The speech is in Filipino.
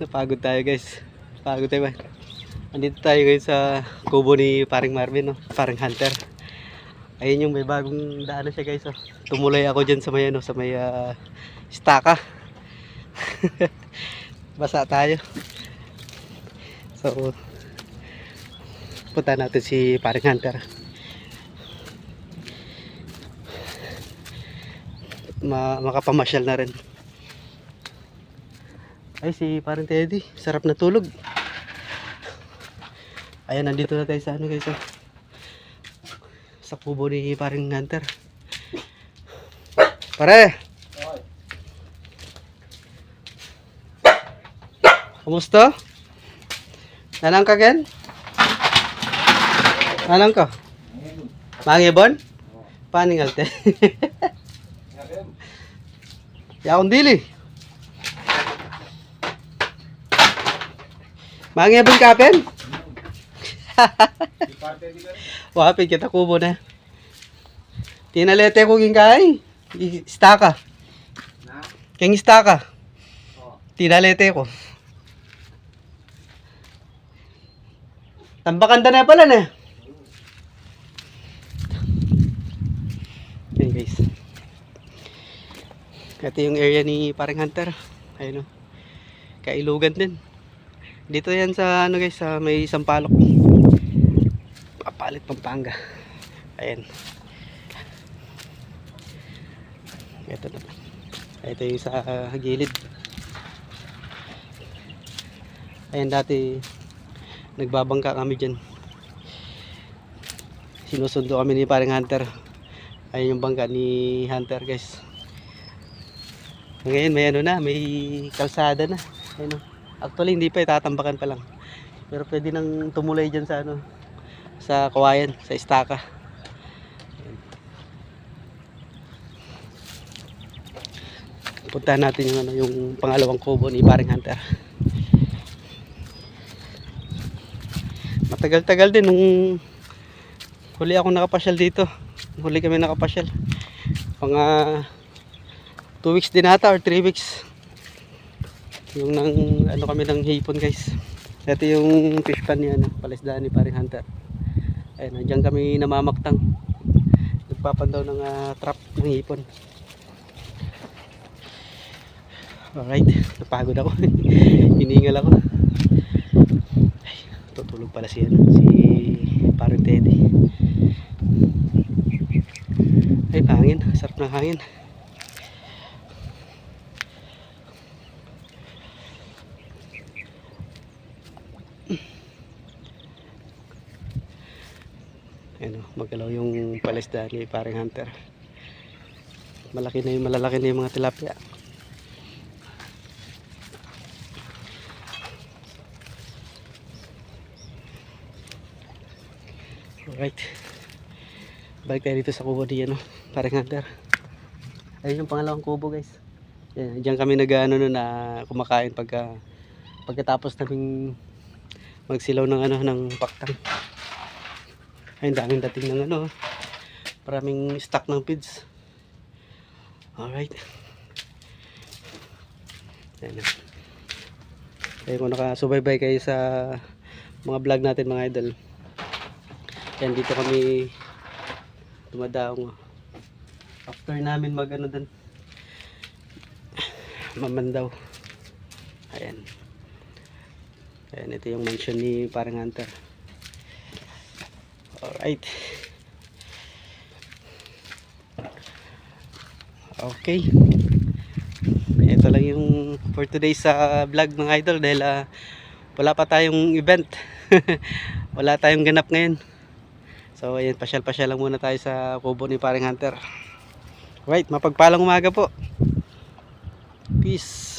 Napagod tayo guys. Napagod tayo ba? Andito tayo guys sa kubo ni paring Marvin, no? Paring Hunter. Ayun yung may bagong daanan siya guys, oh. Tumulay ako dyan sa may ano, sa may staka. Basa tayo. So punta natin si paring Hunter. Makapamasyal na rin. Ay, si paring Teddy, sarap na tulog. Ayan, nandito na tayo sa ano guys, oh. Sa kubo ni paring Hunter. Pare! Kumusta? Nanang ka gen? Nanang ka? Mangibon? Paningalte. Yaon dili. Mangibon ka pen? Wapit kita kubo na. Tinalete ko gingkay. Istaka. Keng istaka. Tinalete ko. Tambakanda na pala na. Ayan guys. Ito yung area ni paring Hunter. Ayun, oh. Kailugan din. Dito yan sa ano guys, sa may Sampaloc. Papalit Pampanga. Ayan. Ito na. Ito yung sa gilid. Ayan, dati nagbabangka kami dyan. Sinusundo kami ni paring Hunter. Ayan yung bangka ni Hunter guys. Ngayon may ano na, may kalsada na. Ayan, oh. Actually hindi pa, itatambakan pa lang. Pero pwede nang tumulay dyan sa ano, sa kawayan, sa istaka. Ayan. Puntahan natin yung ano, yung pangalawang kubo ni paring Hunter. Matagal-tagal din nung huli ako nakapasyal dito. Huli kami nakapasyal. Mga 2 weeks din ata or 3 weeks. Yung nang ano kami ng hipon guys. Ito yung fish pan niya, ano, palisdaan ni paring Hunter. Ayun, nandiyan kami namamaktang. Nagpapandaw ng trap ng hipon. Alright, napagod ako. Hiningal ako. Ay, tutulog pala si ano, si paring Teddy. Ay, hangin, sarap ng hangin. Ano, magalaw yung palisdaan ni paring Hunter. Malaki na yung malalaki na yung mga tilapia. Alright, balik tayo dito sa kubo ni ano, paring Hunter. Ayun yung pangalawang kubo guys. Yan, diyan kami nag-ano na kumakain pagkatapos naming magsilaw ng ano, ng paktang. Ay, daming dating ng ano, maraming stock ng feeds. Alright. Ayan na. Kaya kung nakasubaybay kayo sa mga vlog natin mga idol, yan, dito kami dumadaong after namin mag ano dun, Mamandaw. Ayan. Ayan, ito yung mansion ni paring Hunter. Alright. Okay. Ito lang yung for today sa vlog mga idol dahil wala pa tayong event. Wala tayong ganap ngayon. So ayan, pasyal-pasyal lang muna tayo sa kubo ni paring Hunter. Right, mapagpalang umaga po. Peace.